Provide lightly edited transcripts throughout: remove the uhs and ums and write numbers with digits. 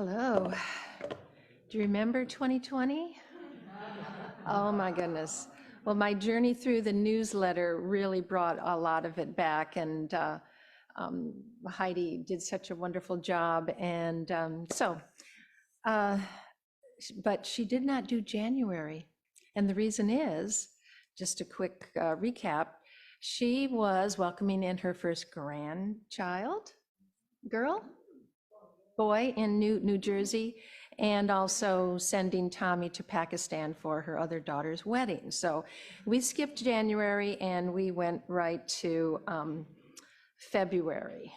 Hello. Do you remember 2020? Oh my goodness. Well, my journey through the newsletter really brought a lot of it back, and Heidi did such a wonderful job. And uh, but she did not do January. And the reason is, just a quick recap, she was welcoming in her first grandchild, boy in New Jersey, and also sending Tommy to Pakistan for her other daughter's wedding. So we skipped January and we went right to February.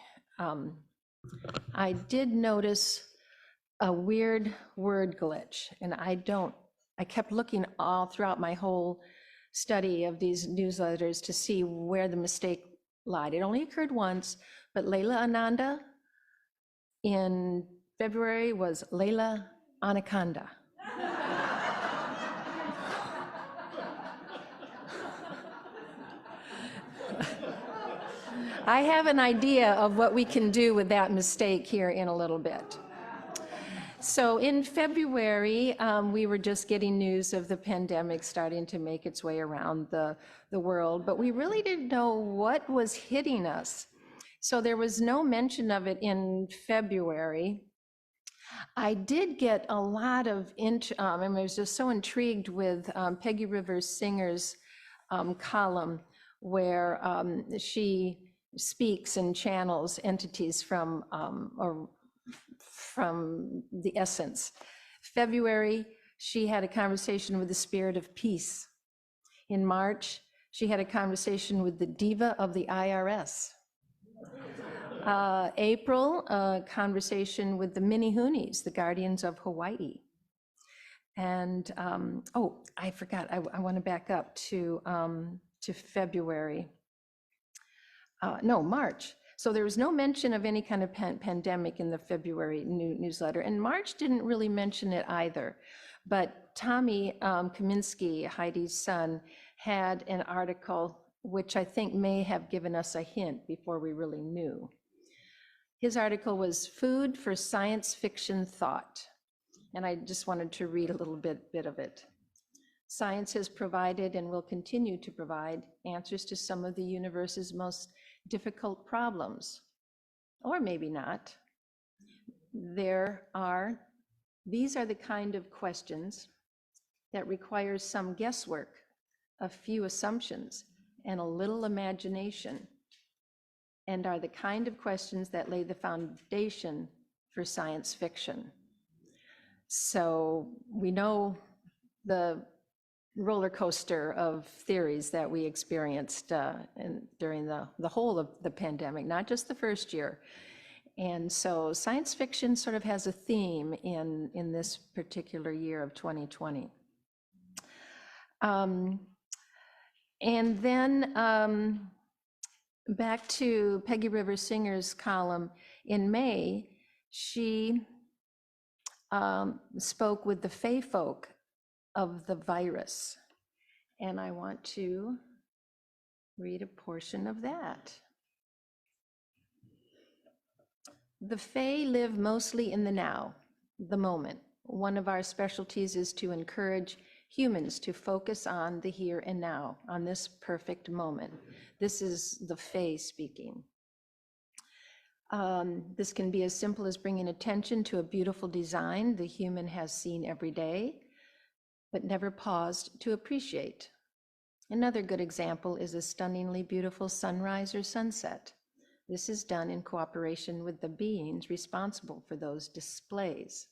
I did notice a weird word glitch, and I kept looking all throughout my whole study of these newsletters to see where the mistake lied. It only occurred once, but Layla Ananda in February was Layla Anaconda. I have an idea of what we can do with that mistake here in a little bit. So in February, we were just getting news of the pandemic starting to make its way around the world, but we really didn't know what was hitting us. So there was no mention of it in February. I did get a lot of, I was just so intrigued with Peggy Rivers Singer's column where she speaks and channels entities from the essence. February, she had a conversation with the spirit of peace. In March, she had a conversation with the diva of the IRS. April, a conversation with the Mini-Hoonies, the guardians of Hawaii. And, oh, I forgot, I want to back up to February. No, March. So there was no mention of any kind of pandemic in the February newsletter, and March didn't really mention it either. But Tommy Kaminsky, Heidi's son, had an article which I think may have given us a hint before we really knew. His article was Food for Science Fiction Thought, and I just wanted to read a little bit of it. Science has provided and will continue to provide answers to some of the universe's most difficult problems, or maybe not. These are the kind of questions that require some guesswork, a few assumptions, and a little imagination, and are the kind of questions that lay the foundation for science fiction. So we know the roller coaster of theories that we experienced during the whole of the pandemic, not just the first year. And so science fiction sort of has a theme in this particular year of 2020. And then back to Peggy Rivers Singer's column in May, she spoke with the Fae folk of the virus. And I want to read a portion of that. The Fae live mostly in the now, the moment. One of our specialties is to encourage humans to focus on the here and now, on this perfect moment. This is the Fae speaking. This can be as simple as bringing attention to a beautiful design the human has seen every day, but never paused to appreciate. Another good example is a stunningly beautiful sunrise or sunset. This is done in cooperation with the beings responsible for those displays.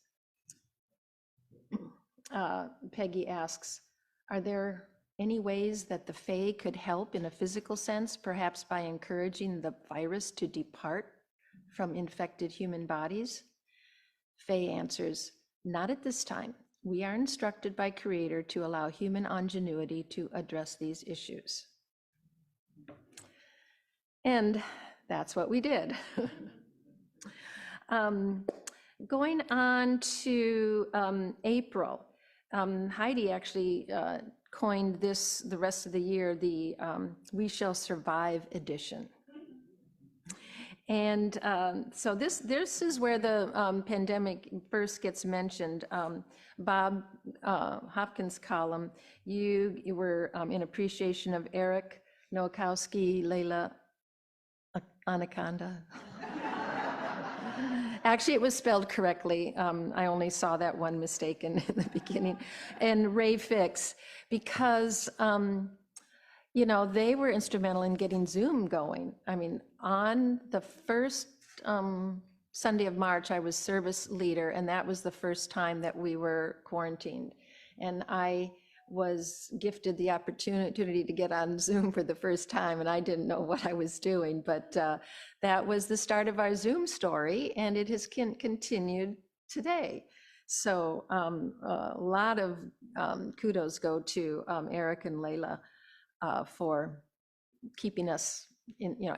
Peggy asks, are there any ways that the Fae could help in a physical sense, perhaps by encouraging the virus to depart from infected human bodies? Fae answers, not at this time. We are instructed by Creator to allow human ingenuity to address these issues. And that's what we did. Going on to April, Heidi actually coined this the rest of the year, the We Shall Survive edition. And so this is where the pandemic first gets mentioned. Bob Hopkins' column, you were in appreciation of Eric Nowakowski, Layla Anaconda. Actually, it was spelled correctly. I only saw that one mistake in the beginning. And Ray Fix, because you know, they were instrumental in getting Zoom going. I mean, on the first Sunday of March, I was service leader, and that was the first time that we were quarantined. And I was gifted the opportunity to get on Zoom for the first time, and I didn't know what I was doing, but that was the start of our Zoom story, and it has continued today. So a lot of kudos go to Eric and Layla for keeping us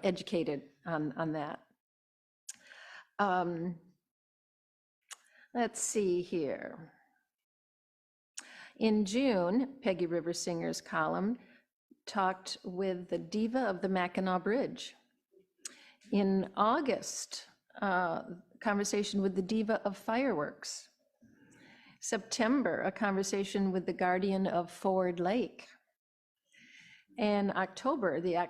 educated on that. Let's see here. In June, Peggy Riversinger's column talked with the diva of the Mackinac Bridge. In August, conversation with the diva of fireworks. September, a conversation with the guardian of Ford Lake. And October, the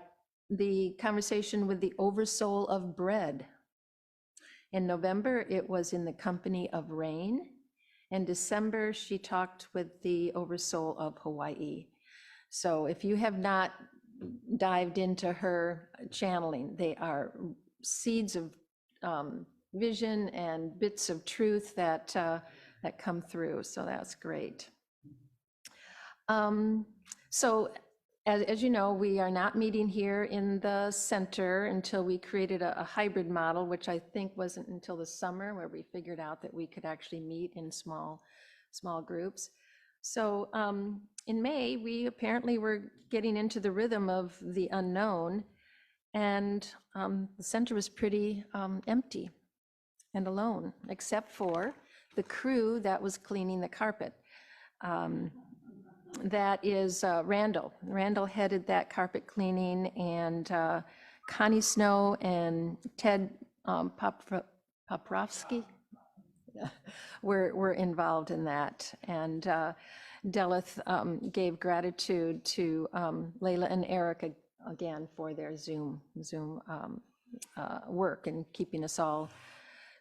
conversation with the oversoul of bread. In November, it was in the company of rain. In December, she talked with the oversoul of Hawaii. So if you have not dived into her channeling, they are seeds of vision and bits of truth that that come through. So that's great. So as you know, we are not meeting here in the center until we created a hybrid model, which I think wasn't until the summer where we figured out that we could actually meet in small groups. So in May, we apparently were getting into the rhythm of the unknown, and the center was pretty empty and alone, except for the crew that was cleaning the carpet. That is Randall. Randall headed that carpet cleaning, and Connie Snow and Ted Poprovsky were involved in that. And Delith gave gratitude to Layla and Eric again for their Zoom work and keeping us all.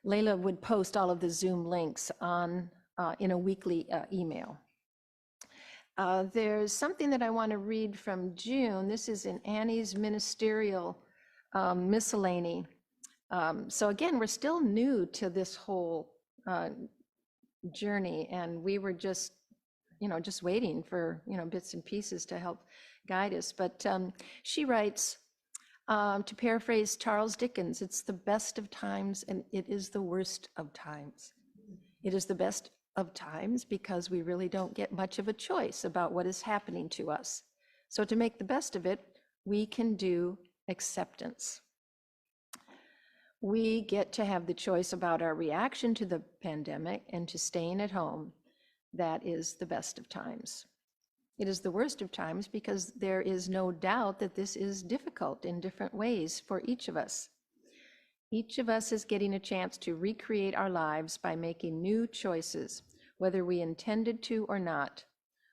Layla would post all of the Zoom links on in a weekly email. There's something that I want to read from June. This is in Annie's ministerial miscellany. So again, we're still new to this whole journey, and we were just waiting for bits and pieces to help guide us. But she writes, to paraphrase Charles Dickens, it's the best of times and it is the worst of times. It is the best of times because we really don't get much of a choice about what is happening to us. So to make the best of it, we can do acceptance. We get to have the choice about our reaction to the pandemic and to staying at home. That is the best of times. It is the worst of times because there is no doubt that this is difficult in different ways for each of us. Each of us is getting a chance to recreate our lives by making new choices, whether we intended to or not.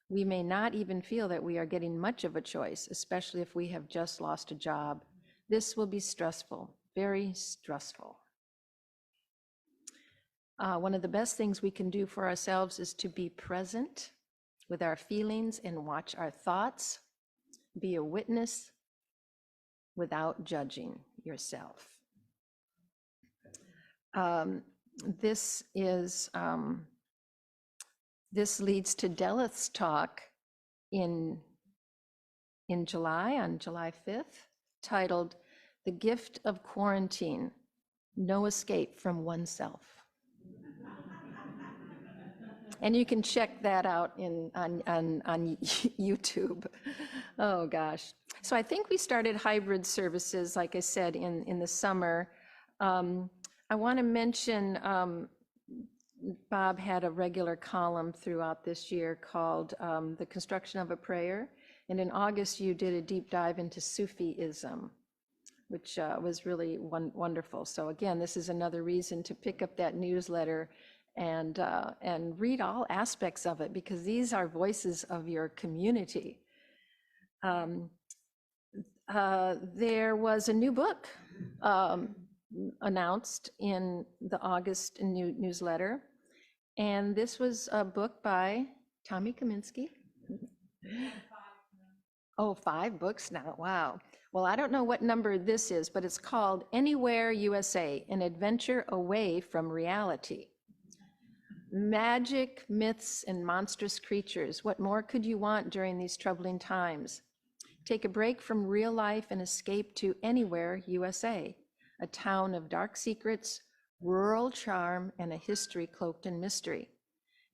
We may not even feel that we are getting much of a choice, especially if we have just lost a job. This will be stressful, very stressful. One of the best things we can do for ourselves is to be present with our feelings and watch our thoughts. Be a witness without judging yourself. This leads to Delith's talk in July, on July 5th, titled "The Gift of Quarantine, No Escape from Oneself." And you can check that out on YouTube. Oh gosh. So I think we started hybrid services, like I said, in the summer. I want to mention Bob had a regular column throughout this year called The Construction of a Prayer. And in August, you did a deep dive into Sufism. which was really wonderful. So again, this is another reason to pick up that newsletter and read all aspects of it, because these are voices of your community. There was a new book announced in the August newsletter, and this was a book by Tommy Kaminsky. Oh, 5 books now, wow. Well, I don't know what number this is, but it's called Anywhere USA, An Adventure Away from Reality. Magic, myths, and monstrous creatures. What more could you want during these troubling times? Take a break from real life and escape to Anywhere USA, a town of dark secrets, rural charm, and a history cloaked in mystery.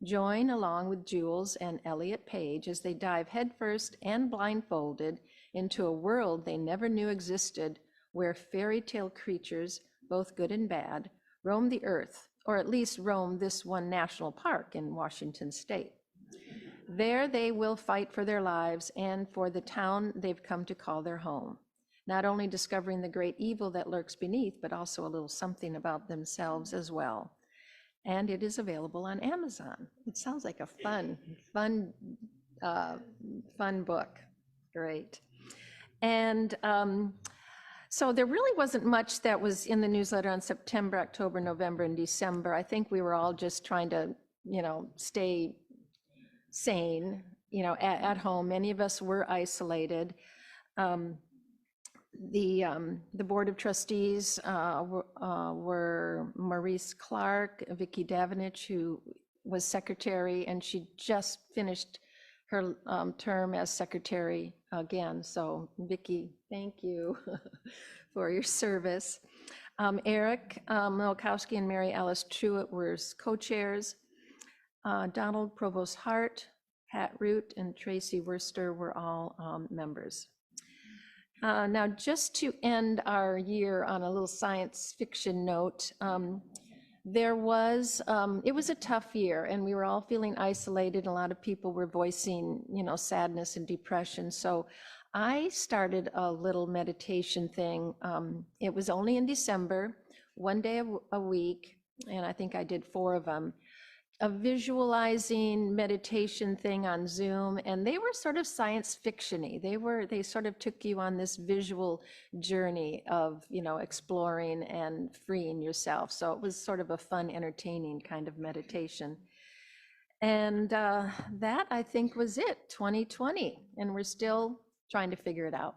Join along with Jules and Elliot Page as they dive headfirst and blindfolded into a world they never knew existed, where fairy tale creatures, both good and bad, roam the earth, or at least roam this one national park in Washington state. There they will fight for their lives and for the town they've come to call their home, not only discovering the great evil that lurks beneath, but also a little something about themselves as well. And it is available on Amazon. It sounds like a fun book. Great. And so there really wasn't much that was in the newsletter on September, October, November, and December. I think we were all just trying to, stay sane, at home. Many of us were isolated. The Board of Trustees were Maurice Clark, Vicki Davenich, who was secretary, and she just finished her term as secretary again. So Vicki, thank you for your service. Eric Milkowski and Mary Alice Truitt were co-chairs. Donald Provost Hart, Pat Root, and Tracy Worcester were all members. Now, just to end our year on a little science fiction note, it was a tough year, and we were all feeling isolated. A lot of people were voicing, sadness and depression. So I started a little meditation thing. It was only in December, one day a week, and I think I did 4 of them. A visualizing meditation thing on Zoom, and they were sort of science fiction-y. They sort of took you on this visual journey of, exploring and freeing yourself. So it was sort of a fun, entertaining kind of meditation. And that, I think, was it, 2020, and we're still trying to figure it out.